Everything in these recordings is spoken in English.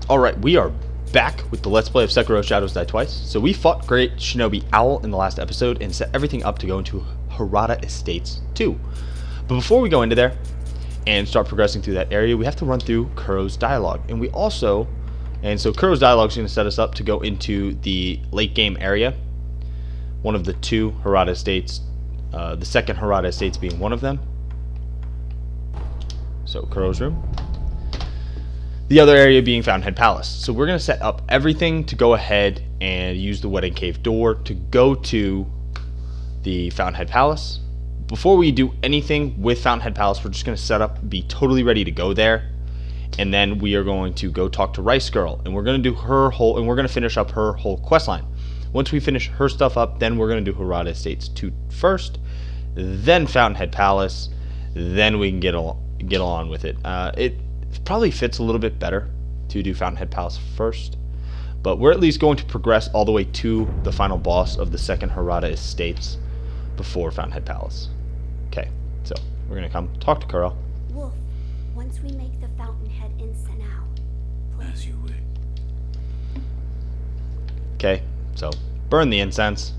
Alright, we are back with the Let's Play of Sekiro Shadows Die Twice. So we fought Great Shinobi Owl in the last episode and set everything up to go into Harada Estates 2. But before we go into there and start progressing through that area, we have to run through Kuro's dialogue. And we also, so Kuro's dialogue is going to set us up to go into the late game area. One of the two Harada Estates, the second Harada Estates being one of them. So Kuro's room. The other area being Fountainhead Palace. So we're going to set up everything to go ahead and use the Wedding Cave door to go to the Fountainhead Palace. Before we do anything with Fountainhead Palace, we're just going to set up, be totally ready to go there. And then we are going to go talk to Rice Girl. And we're going to do her whole, and we're going to finish up her whole quest line. Once we finish her stuff up, then we're going to do Harada Estates 2 first. Then Fountainhead Palace. Then we can get on with it. It probably fits a little bit better to do Fountainhead Palace first, but we're at least going to progress all the way to the final boss of the second Harada Estates before Fountainhead Palace. Okay, so we're gonna come talk to Kuro. Wolf, once we make the Fountainhead incense now, as you wish. Okay, so burn the incense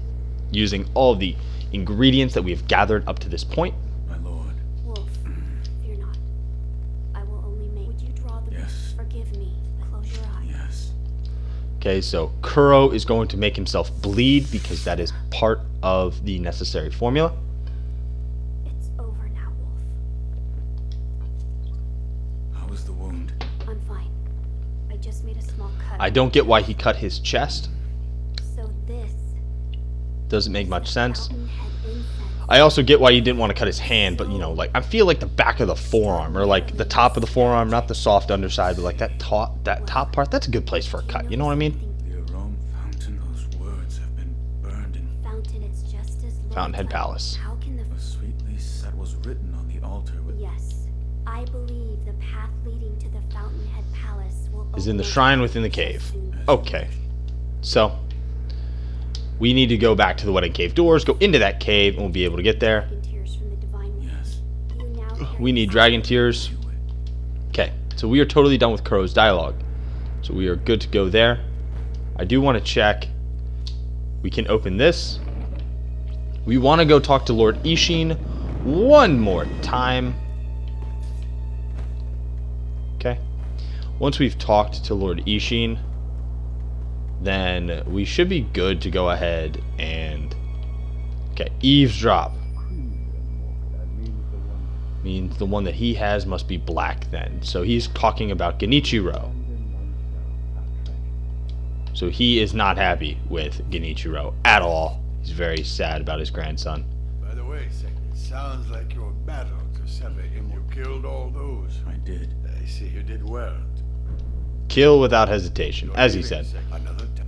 using all of the ingredients that we have gathered up to this point. My lord. Wolf, fear not. I will only make. Would you draw the? Yes. Forgive me. Close your eyes. Yes. Okay, so Kuro is going to make himself bleed because that is part of the necessary formula. It's over now, Wolf. How is the wound? I'm fine. I just made a small cut. I don't get why he cut his chest. So this Doesn't make much sense. Fountainhead incense. I also get why you didn't want to cut his hand, but you know, like I feel like the back of the forearm, or like the top of the forearm, not the soft underside, but like that top part. That's a good place for a cut. You know what I mean? The arome fountain, those words have been burned in Fountain, it's just as Lord Fountainhead said. Palace. How can the a sweet lease that was written on the altar with Yes, I believe the path leading to the Fountainhead Palace will Is in the open shrine within the cave. soon. Okay, so we need to go back to the Wedding Cave doors, go into that cave, and we'll be able to get there. Dragon tears from the divine. yes. You now carry We need dragon tears. You wish. Okay, so we are totally done with Kuro's dialogue. So we are good to go there. I do want to check. We can open this. We want to go talk to Lord Ishin one more time. Okay. Once we've talked to Lord Ishin, then we should be good to go ahead and... Okay, eavesdrop. Means the one that he has must be black then. So he's talking about Genichiro. So he is not happy with Genichiro at all. He's very sad about his grandson. By the way, it sounds like your battle to sever him. You killed all those. I did. I see you did well. Kill without hesitation, as he said. Another time.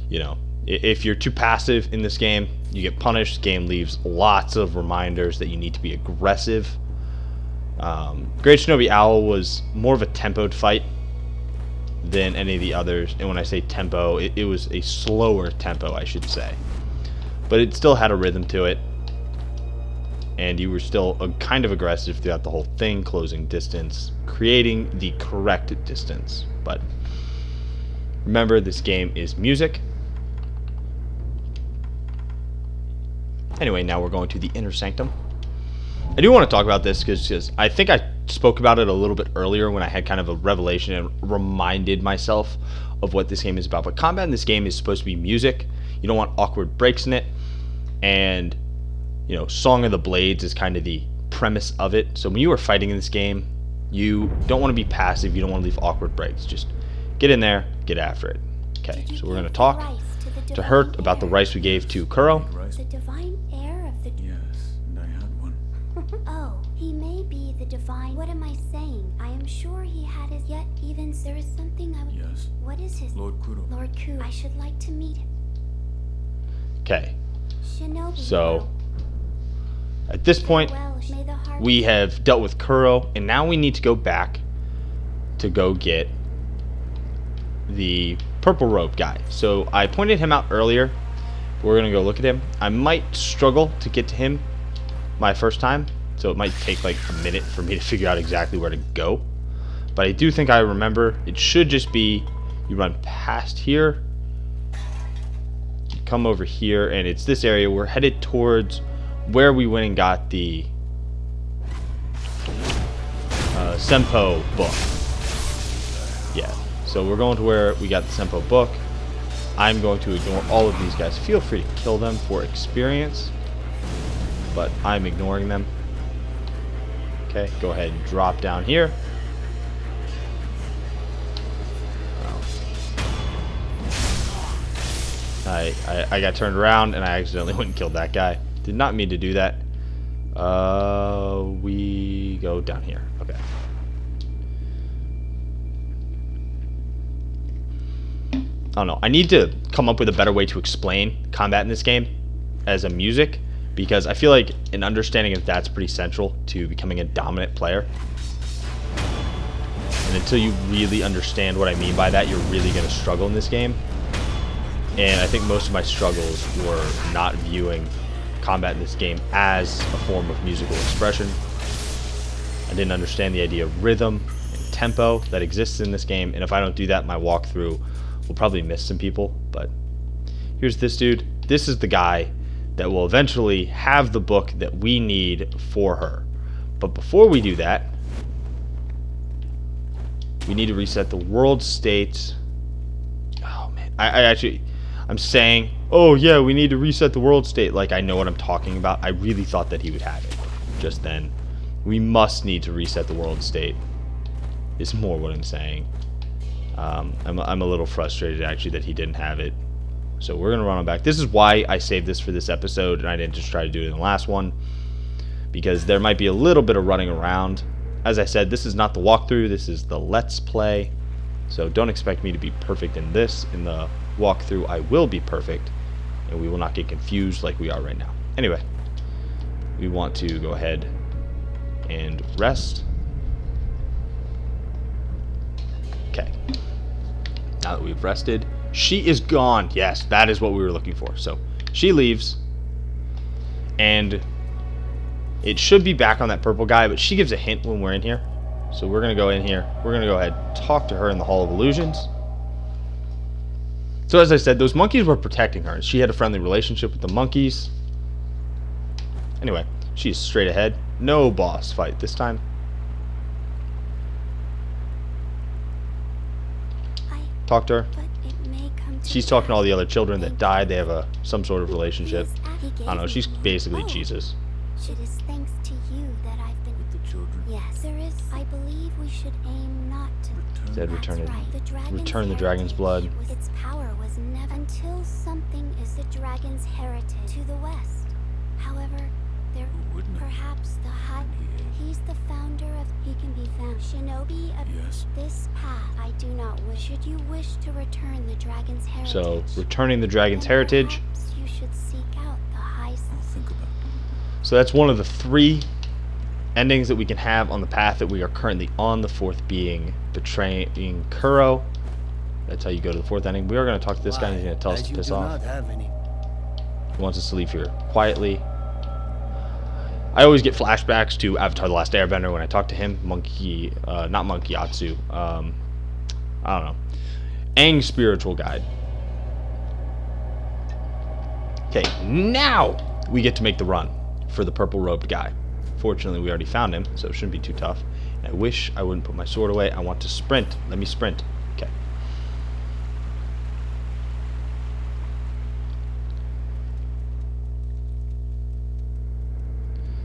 You know, if you're too passive in this game, you get punished. The game leaves lots of reminders that you need to be aggressive. Great Shinobi Owl was more of a tempoed fight than any of the others. And when I say tempo, it was a slower tempo, I should say. But it still had a rhythm to it. And you were still kind of aggressive throughout the whole thing, closing distance, creating the correct distance. But remember, this game is music. Anyway, now we're going to the Inner Sanctum. I do want to talk about this because I think I spoke about it a little bit earlier when I had kind of a revelation and reminded myself of what this game is about. But combat in this game is supposed to be music. You don't want awkward breaks in it. And, you know, Song of the Blades is kind of the premise of it. So when you are fighting in this game, you don't want to be passive. You don't want to leave awkward breaks. Just get in there, get after it. Okay, Did you so we're going give to talk rice the to her divine about the heir? rice we gave to Kuro. Rice? The divine heir of the. Yes, and I had one. Oh, he may be the divine. What am I saying? I am sure he had his. Yet, even there is something I would. Yes. What is his? Lord Kuro. Lord Ku. I should like to meet him. Okay, Shinobi. so at this point, Well, may the heart we have dealt with Kuro, and now we need to go back to go get the purple robe guy. So I pointed him out earlier. We're going to go look at him. I might struggle to get to him my first time, so it might take like a minute for me to figure out exactly where to go. But I do think I remember it should just be you run past here, you come over here, and it's this area. We're headed towards where we went and got the Senpo book. Yeah, so we're going to where we got the Senpo book. I'm going to ignore all of these guys. Feel free to kill them for experience, but I'm ignoring them. Okay, go ahead and drop down here. I got turned around and I accidentally went and killed that guy. Did not mean to do that. We go down here. Okay. I don't know. I need to come up with a better way to explain combat in this game as a music, because I feel like an understanding of that's pretty central to becoming a dominant player. And until you really understand what I mean by that, you're really going to struggle in this game. And I think most of my struggles were not viewing combat in this game as a form of musical expression. I didn't understand the idea of rhythm and tempo that exists in this game, and if I don't do that in my walkthrough, we'll probably miss some people. But here's this dude. This is the guy that will eventually have the book that we need for her. But before we do that, we need to reset the world state. Oh man, I'm saying, oh yeah, we need to reset the world state like I know what I'm talking about. I really thought that he would have it just then. We must need to reset the world state is more what I'm saying. I'm a little frustrated actually that he didn't have it. So we're going to run him back. This is why I saved this for this episode and I didn't just try to do it in the last one, because there might be a little bit of running around. As I said, this is not the walkthrough, this is the let's play. So don't expect me to be perfect in this. In the walkthrough, I will be perfect, and we will not get confused like we are right now. Anyway, we want to go ahead and rest. Okay. Now that we've rested, she is gone. Yes, that is what we were looking for. So she leaves, and it should be back on that purple guy, but she gives a hint when we're in here. So we're going to go in here. We're going to go ahead and talk to her in the Hall of Illusions. So as I said, those monkeys were protecting her. She had a friendly relationship with the monkeys. Anyway, she's straight ahead. No boss fight this time. Talk to her. She's talking to all the other children that died. They have some sort of relationship. I don't know. She's basically Jesus. It is thanks to you that I've been With the children. Yes, there is. I believe we should aim not to. Said return That's it. right. Return the dragon's blood. Its power was never until something is the dragon's heritage to the west. However, there Wouldn't it? perhaps the high. He's the founder of. He can be found. Shinobi of Yes. this path. I do not wish. Should you wish to return the dragon's heritage? So, returning the dragon's then heritage. perhaps you should seek out the high. I'll think about it. So that's one of the 3 endings that we can have on the path that we are currently on. The 4th being betraying Kuro. That's how you go to the 4th ending. We are going to talk to this guy, and he's going to tell us to piss off. He wants us to leave here quietly. I always get flashbacks to Avatar: The Last Airbender when I talk to him. Monkey, not Monkey Yatsu. I don't know. Aang's spiritual guide. Okay, now we get to make the run for the purple robed guy. Fortunately, we already found him, so it shouldn't be too tough. And I wish I wouldn't put my sword away. I want to sprint. Let me sprint. Okay.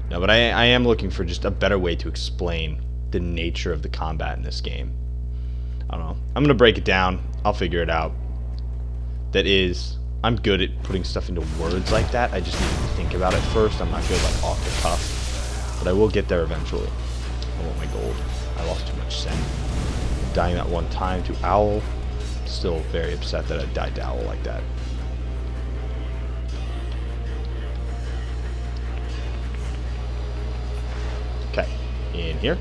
No, but I am looking for just a better way to explain the nature of the combat in this game. I don't know. I'm going to break it down. I'll figure it out. That is, I'm good at putting stuff into words like that. I just need to think about it first. I'm not good like off the cuff. But I will get there eventually. I want my gold. I lost too much sen. Dying that one time to Owl. Still very upset that I died to Owl like that. Okay, in here.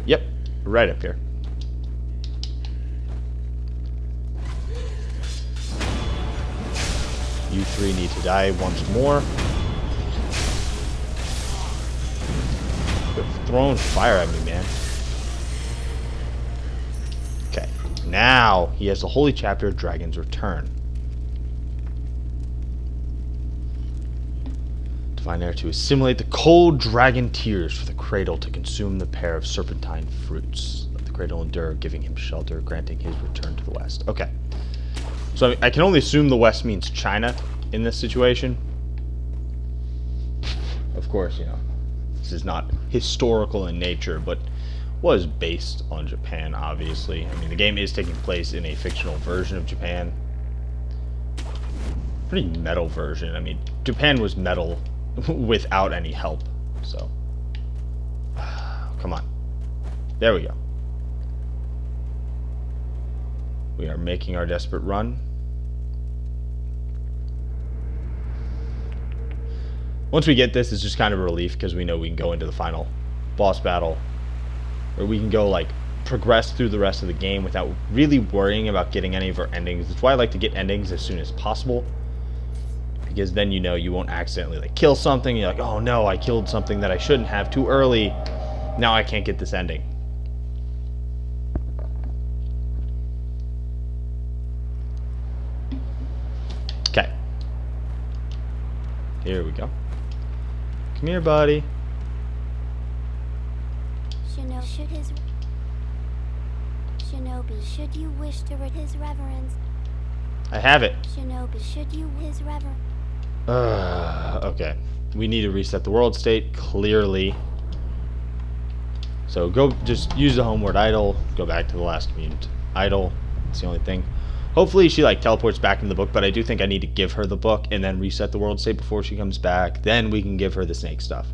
Yep, right up here. You 3 need to die once more. Quit throwing fire at me, man. Okay. Now he has the holy chapter of Dragon's Return. Divine heir to assimilate the cold dragon tears for the cradle to consume the pair of serpentine fruits. Let the cradle endure, giving him shelter, granting his return to the west. Okay. So I can only assume the west means China in this situation. Of course, you know, this is not historical in nature, but was based on Japan, obviously. I mean, the game is taking place in a fictional version of Japan. Pretty metal version. I mean, Japan was metal without any help, so. Come on. There we go. We are making our desperate run. Once we get this, it's just kind of a relief because we know we can go into the final boss battle, or we can go like progress through the rest of the game without really worrying about getting any of our endings. That's why I like to get endings as soon as possible, because then you know you won't accidentally like kill something. You're like, oh no, I killed something that I shouldn't have too early. Now I can't get this ending. Okay. Here we go. Come here, buddy. Shinobi, should you wish to rid his reverence? I have it. Shinobi, should you his reverence? Okay. We need to reset the world state, clearly. So go, just use the homeward idol, go back to the last community idol. It's the only thing. Hopefully she like teleports back in the book, but I do think I need to give her the book and then reset the world state before she comes back. Then we can give her the snake stuff.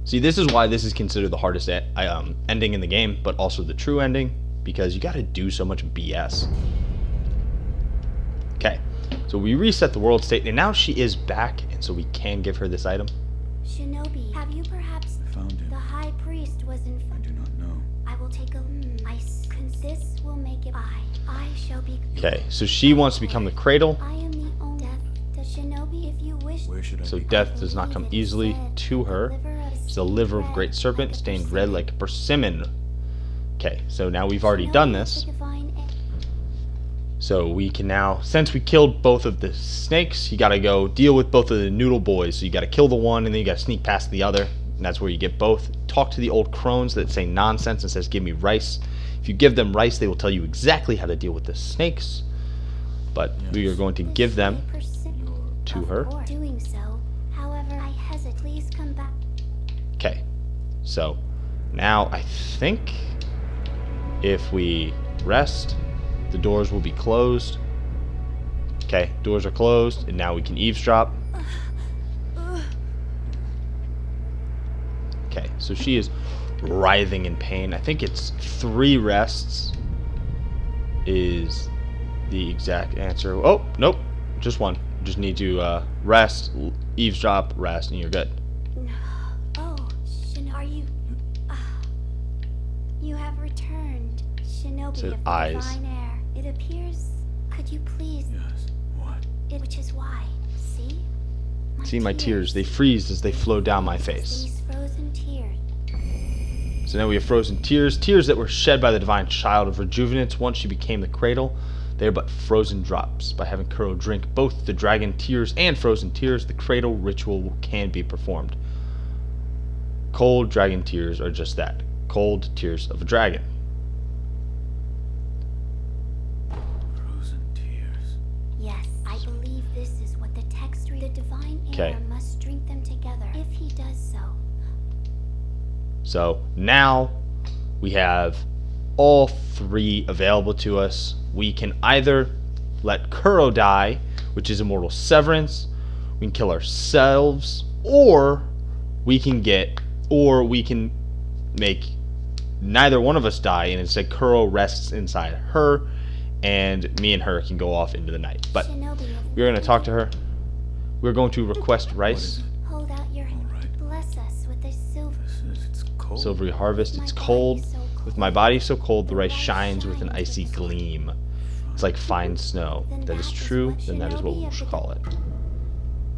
See, this is why this is considered the hardest ending in the game, but also the true ending, because you gotta do so much BS. Okay, so we reset the world state, and now she is back, and so we can give her this item. Shinobi, have you perhaps Found him. the high priest was in I do not know. I will take a this will make it I shall be Okay, so she wants to become the cradle. I am the only death to Shinobi if you wish. Where should I So be? death does not come easily to her. It's the liver of a great serpent, stained red like a persimmon. Okay, so now we've already done this. So we can now, since we killed both of the snakes, you gotta go deal with both of the noodle boys. So you gotta kill the one, and then you gotta sneak past the other. And that's where you get both. Talk to the old crones that say nonsense and says, give me rice. If you give them rice, they will tell you exactly how to deal with the snakes. But we are going to give them to her. Doing so, however, I hesitate. Please come back. Okay, so now I think if we rest, the doors will be closed. Okay, doors are closed, and now we can eavesdrop. Okay, so she is writhing in pain. I think it's 3 rests is the exact answer. Oh, nope, just 1. Just need to rest, eavesdrop, rest, and you're good. Oh, are you? You have returned, Shinobi Said of the eyes. divine air. It appears. Could you please? Yes. What? Which is why. See? See my tears, they freeze as they flow down my face. These frozen tears. So now we have frozen tears, tears that were shed by the divine child of rejuvenance once she became the cradle. They are but frozen drops. By having Kuro drink both the dragon tears and frozen tears, the cradle ritual can be performed. Cold dragon tears are just that. Cold tears of a dragon. Frozen tears. Yes, I believe this is what the text reads. The divine Okay. air must drink them together. If he does so. So now we have all 3 available to us. We can either let Kuro die, which is immortal severance, we can kill ourselves, or we can make neither one of us die, and instead Kuro rests inside her, and me and her can go off into the night. But Shinobi of we're going to talk to her. We're going to request What is rice. it? Hold out your hand. All right. Bless us with a silver. It's cold. Silvery harvest. It's cold. With my body so cold, the rice shines with an icy gleam. It's like fine snow. That is true, then that is what we shall call it.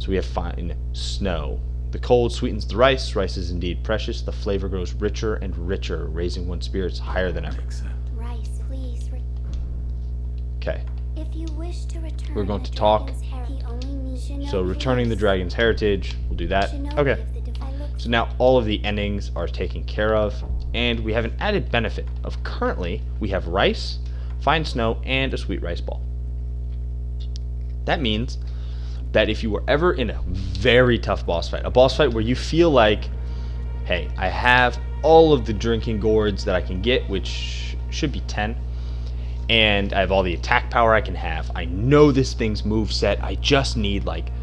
So we have fine snow. The cold sweetens the rice. Rice is indeed precious. The flavor grows richer and richer, raising one's spirits higher than ever. Rice, please. Okay. If you wish to return We're going the to talk. dragon's he only needs So returning the dragon's heritage, we'll do that. Shinobi Okay. of the divine. So now all of the endings are taken care of, and we have an added benefit of currently we have rice, fine snow, and a sweet rice ball. That means that if you were ever in a very tough boss fight, a boss fight where you feel like, hey, I have all of the drinking gourds that I can get, which should be 10, and I have all the attack power I can have. I know this thing's moveset. I just need like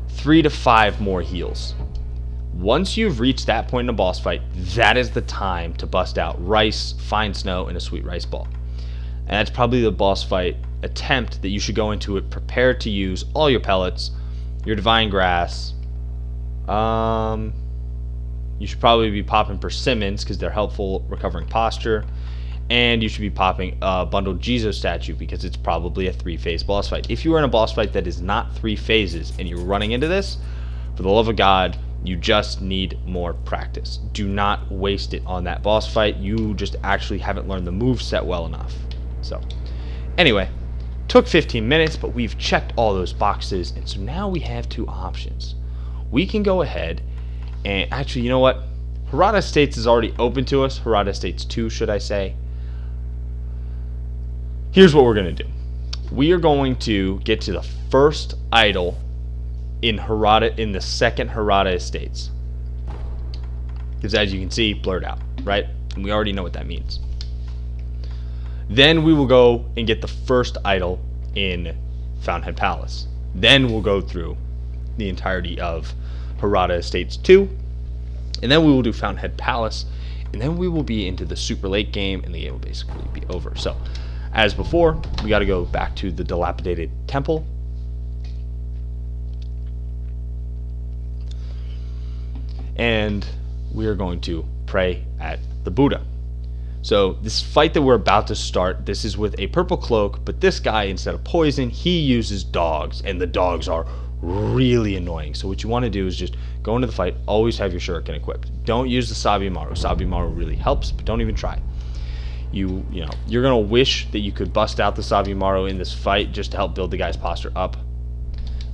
3 to 5 more heals. Once you've reached that point in a boss fight, that is the time to bust out rice, fine snow, and a sweet rice ball. And that's probably the boss fight attempt that you should go into it prepared to use all your pellets, your divine grass. You should probably be popping persimmons because they're helpful recovering posture. And you should be popping a bundled Jesus statue because it's probably a 3-phase boss fight. If you are in a boss fight that is not 3 phases and you're running into this, for the love of God, you just need more practice. Do not waste it on that boss fight. You just actually haven't learned the moveset well enough. So, anyway, took 15 minutes, but we've checked all those boxes, and so now we have 2 options. We can go ahead and actually, you know what? Harada Estates is already open to us. Harada Estates 2, should I say. Here's what we're going to do. We are going to get to the first idol in the second Harada Estates. Because as you can see, blurred out, right? And we already know what that means. Then we will go and get the first idol in Fountainhead Palace. Then we'll go through the entirety of Harada Estates 2. And then we will do Fountainhead Palace. And then we will be into the super late game, and the game will basically be over. So, as before, we got to go back to the dilapidated temple. And we are going to pray at the Buddha. So this fight that we're about to start, this is with a purple cloak, but this guy, instead of poison, he uses dogs, and the dogs are really annoying. So what you want to do is just go into the fight, always have your shuriken equipped. Don't use the Sabimaru. Sabimaru really helps, but don't even try. You're gonna wish that you could bust out the Sabimaru in this fight just to help build the guy's posture up,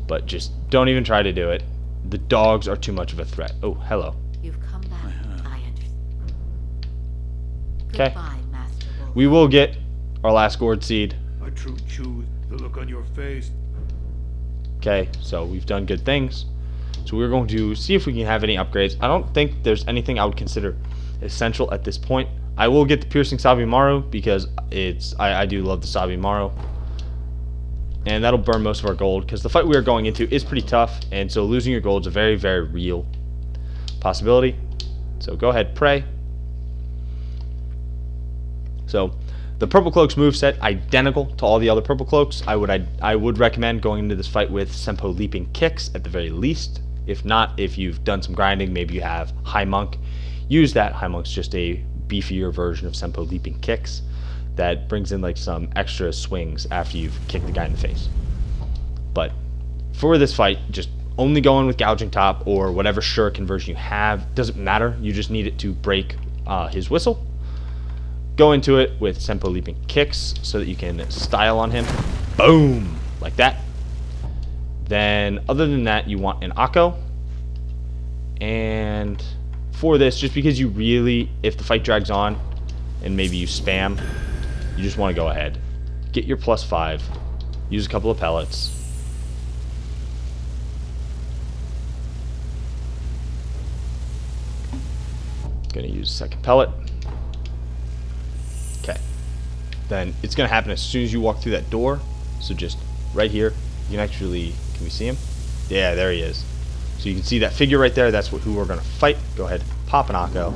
but just don't even try to do it. The dogs are too much of a threat. Oh, hello. You've come back. I understand. Okay. Goodbye, Master Wolf. We will get our last gourd seed. A true choose the look on your face. Okay, so we've done good things. So we're going to see if we can have any upgrades. I don't think there's anything I would consider essential at this point. I will get the piercing Sabimaru because I do love the Sabimaru. And that'll burn most of our gold because the fight we are going into is pretty tough, and so losing your gold is a very, very real possibility. So go ahead, pray. So the purple cloak's moveset identical to all the other purple cloaks. I would recommend going into this fight with Senpo leaping kicks at the very least. If not, if you've done some grinding, maybe you have High Monk, use that. High Monk's just a beefier version of Senpo leaping kicks that brings in like some extra swings after you've kicked the guy in the face. But for this fight, just only go in with gouging top or whatever shuriken version you have. Doesn't matter. You just need it to break his whistle. Go into it with Senpo leaping kicks so that you can style on him. Boom! Like that. Then other than that, you want an Akko. And for this, just because you really, if the fight drags on and maybe you spam, you just want to go ahead, get your +5, use a couple of pellets. Gonna use a second pellet. Okay. Then it's gonna happen as soon as you walk through that door. So just right here, you can actually, can we see him? Yeah, there he is. So you can see that figure right there. That's who we're gonna fight. Go ahead, pop an Akko,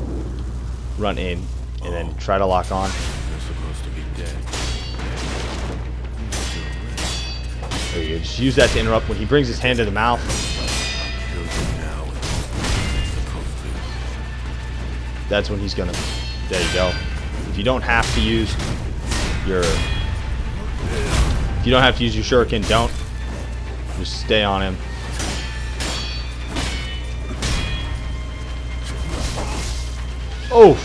run in, and then try to lock on. You're supposed to be dead. There you go. Just use that to interrupt when he brings his hand to the mouth. Kill you now. That's when he's gonna. There you go. If you don't have to use your, shuriken, don't. Just stay on him. Oh!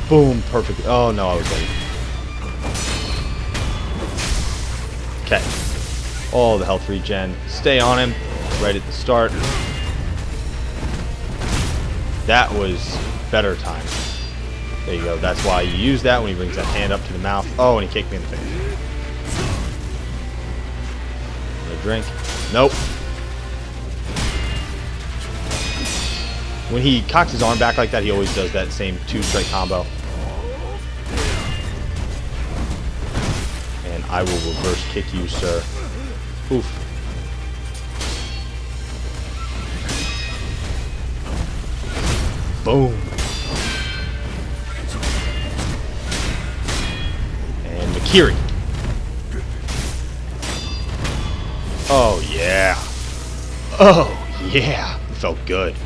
Boom, perfect. Oh no, I was ready. Okay. All the health regen. Stay on him right at the start. That was better time. There you go. That's why you use that when he brings that hand up to the mouth. Oh, and he kicked me in the face. Another drink. Nope. When he cocks his arm back like that, he always does that same 2-strike combo. And I will reverse kick you, sir. Oof. Boom. And Makiri. Oh, yeah. Oh, yeah. It felt good.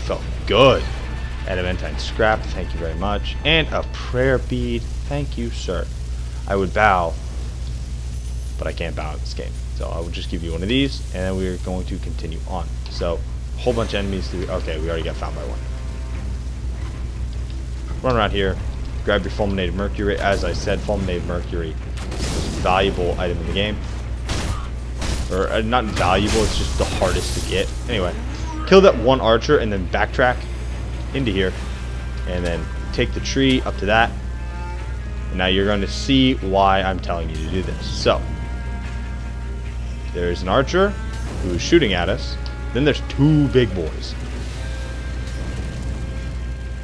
Felt good. Adamantine scrap, thank you very much. And a prayer bead, thank you, sir. I would bow, but I can't bow in this game. So I will just give you one of these, and then we're going to continue on. So, a whole bunch of enemies. Okay, we already got found by one. Run around here, grab your fulminated mercury. As I said, fulminated mercury is a valuable item in the game. Or, not valuable, it's just the hardest to get. Anyway, kill that one archer and then backtrack into here. And then take the tree up to that. And now you're going to see why I'm telling you to do this. So, there's an archer who is shooting at us. Then there's 2 big boys.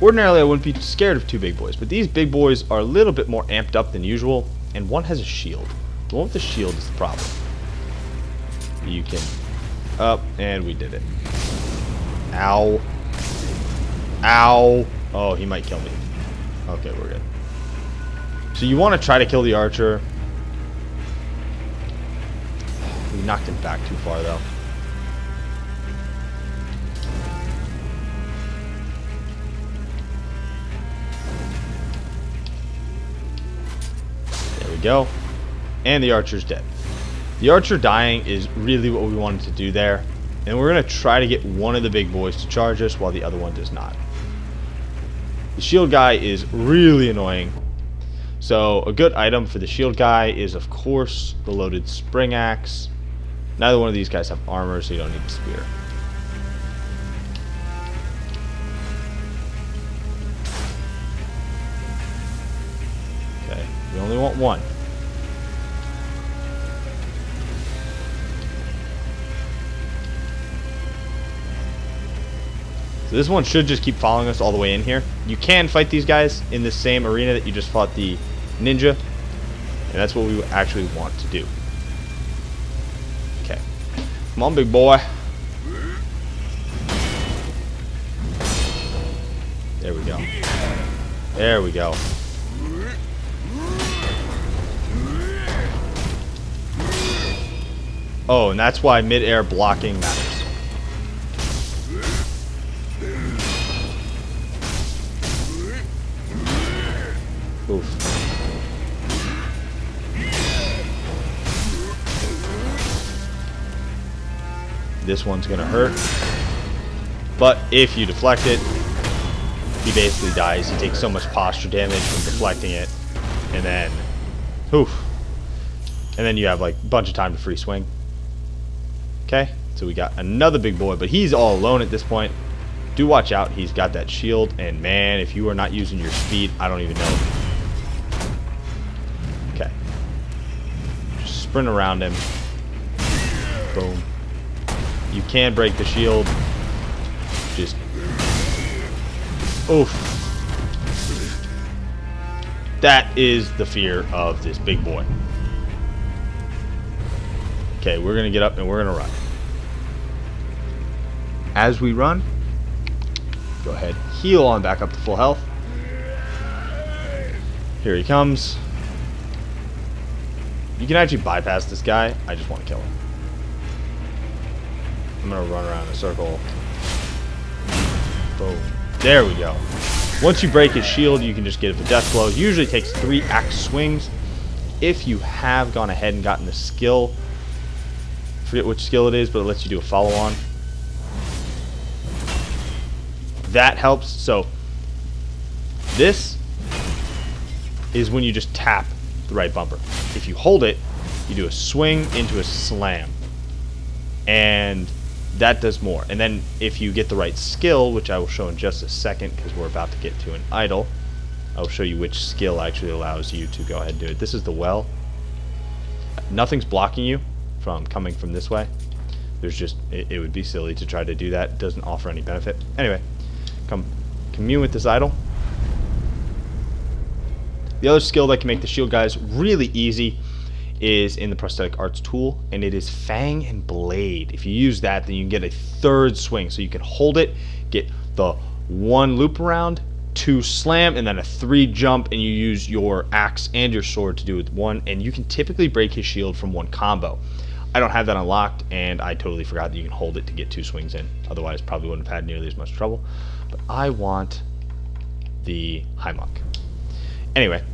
Ordinarily, I wouldn't be scared of 2 big boys, but these big boys are a little bit more amped up than usual, and one has a shield. The one with the shield is the problem. You can... Up, and we did it. Ow. Ow. Oh, he might kill me. Okay, we're good. So you want to try to kill the archer. We knocked him back too far, though. There we go. And the archer's dead. The archer dying is really what we wanted to do there. And we're going to try to get one of the big boys to charge us while the other one does not. The shield guy is really annoying. So a good item for the shield guy is, of course, the loaded spring axe. Neither one of these guys have armor, so you don't need the spear. Okay, we only want one. So this one should just keep following us all the way in here. You can fight these guys in the same arena that you just fought the ninja. And that's what we actually want to do. Okay. Come on, big boy. There we go. There we go. Oh, and that's why mid-air blocking matters. Oof. This one's gonna hurt. But if you deflect it, he basically dies. He takes so much posture damage from deflecting it. And then, oof. And then you have like a bunch of time to free swing. Okay, so we got another big boy, but he's all alone at this point. Do watch out, he's got that shield, and man, if you are not using your speed, I don't even know. Okay. Just sprint around him. Boom. You can break the shield. Just... oof. That is the fear of this big boy. Okay, we're going to get up and we're going to run. As we run, go ahead, heal on back up to full health. Here he comes. You can actually bypass this guy. I just want to kill him. I'm going to run around in a circle. Boom. There we go. Once you break his shield, you can just get it for death blow. It usually takes 3 axe swings. If you have gone ahead and gotten the skill, I forget which skill it is, but it lets you do a follow-on. that helps. So this is when you just tap the right bumper. If you hold it, you do a swing into a slam, and that does more. And then if you get the right skill, which I will show in just a second because we're about to get to an idol, I'll show you which skill actually allows you to go ahead and do it. This is the well. Nothing's blocking you from coming from this way. There's just, it would be silly to try to do that. It doesn't offer any benefit. Anyway, come commune with this idol. The other skill that can make the shield guys really easy is in the prosthetic arts tool, and it is Fang and Blade. If you use that, then you can get a third swing. So you can hold it, get the 1 loop around, 2 slam, and then a 3 jump, and you use your axe and your sword to do it with 1, and you can typically break his shield from 1 combo. I don't have that unlocked, and I totally forgot that you can hold it to get 2 swings in. Otherwise, probably wouldn't have had nearly as much trouble. But I want the high monk. Anyway,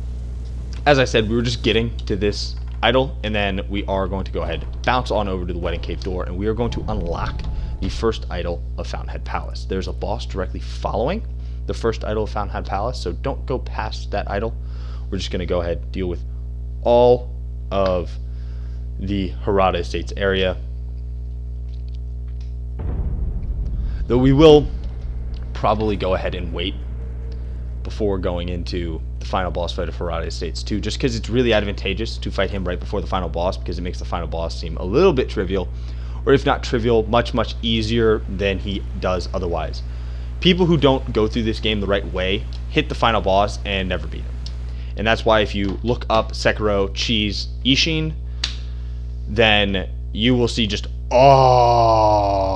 as I said, we were just getting to this idol, and then we are going to go ahead, bounce on over to the Wedding Cave door, and we are going to unlock the first idol of Fountainhead Palace. There's a boss directly following the first idol of Fountainhead Palace, so don't go past that idol. We're just going to go ahead and deal with all of the Harada Estates area, though we will probably go ahead and wait before going into the final boss fight of Harada Estates 2, just because it's really advantageous to fight him right before the final boss, because it makes the final boss seem a little bit trivial, or if not trivial, much easier than he does otherwise. People who don't go through this game the right way hit the final boss and never beat him. And that's why if you look up Sekiro Cheese Ishin, then you will see just all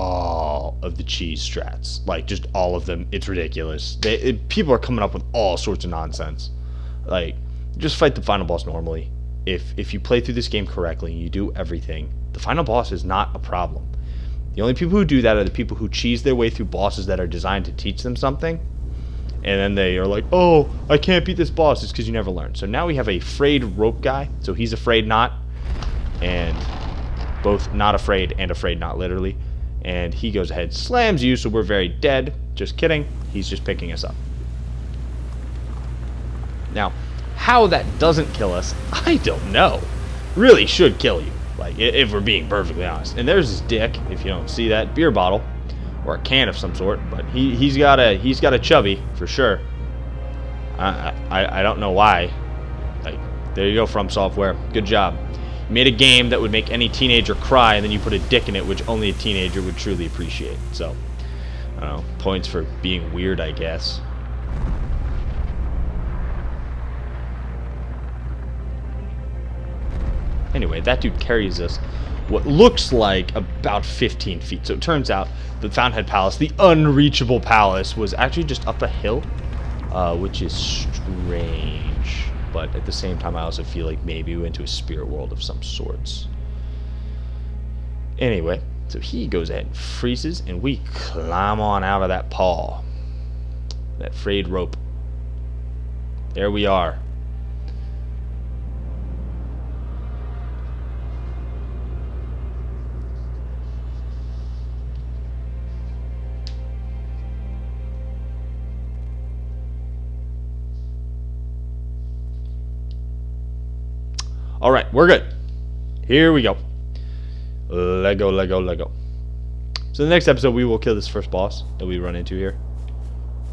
of the cheese strats. Like, just all of them. It's ridiculous. People are coming up with all sorts of nonsense. Like, just fight the final boss normally. If you play through this game correctly and you do everything, the final boss is not a problem. The only people who do that are the people who cheese their way through bosses that are designed to teach them something, and then they are like, oh, I can't beat this boss. It's because you never learned. So now we have a frayed rope guy. So he's afraid not, and both not afraid and afraid not, literally. And he goes ahead, slams you, so we're very dead. Just kidding. He's just picking us up. Now, how that doesn't kill us, I don't know. Really should kill you, like, if we're being perfectly honest. And there's his dick, if you don't see that, beer bottle, or a can of some sort. But he's got a chubby for sure. I don't know why. Like, there you go, From Software. Good job. You made a game that would make any teenager cry, and then you put a dick in it, which only a teenager would truly appreciate. So, I don't know, points for being weird, I guess. Anyway, that dude carries us what looks like about 15 feet. So it turns out the Fountainhead Palace, the unreachable palace, was actually just up a hill, which is strange. But at the same time, I also feel like maybe we went to a spirit world of some sorts. Anyway, so he goes ahead and freezes, and we climb on out of that paw. That frayed rope. There we are. Alright, we're good. Here we go. Lego. So the next episode, we will kill this first boss that we run into here.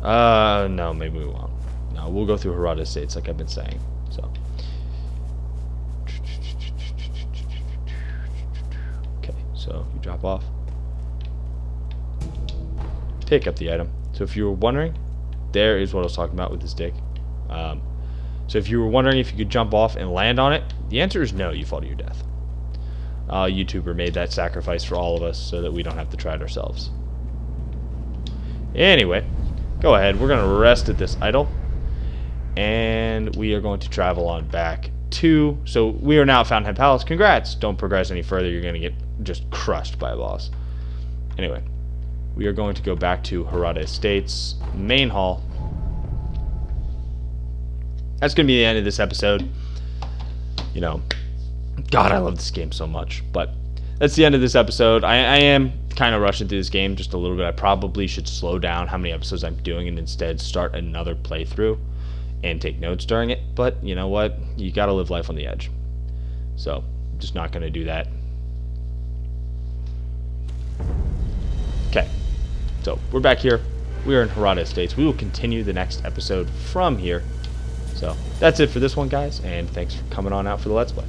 No, maybe we won't. No, we'll go through Harada Estates like I've been saying. So. Okay, so you drop off. Pick up the item. So if you were wondering, there is what I was talking about with this dick. So if you were wondering if you could jump off and land on it, the answer is no, you fall to your death. A YouTuber made that sacrifice for all of us so that we don't have to try it ourselves. Anyway, go ahead. We're going to rest at this idol. And we are going to travel on back to... So we are now at Fountainhead Palace. Congrats. Don't progress any further. You're going to get just crushed by a boss. Anyway, we are going to go back to Harada Estates main hall. That's going to be the end of this episode. You know, God, I love this game so much. But that's the end of this episode. I am kind of rushing through this game just a little bit. I probably should slow down how many episodes I'm doing and instead start another playthrough and take notes during it. But you know what? You got to live life on the edge. So I'm just not going to do that. Okay. So we're back here. We are in Harada Estates. We will continue the next episode from here. So that's it for this one, guys. And thanks for coming on out for the Let's Play.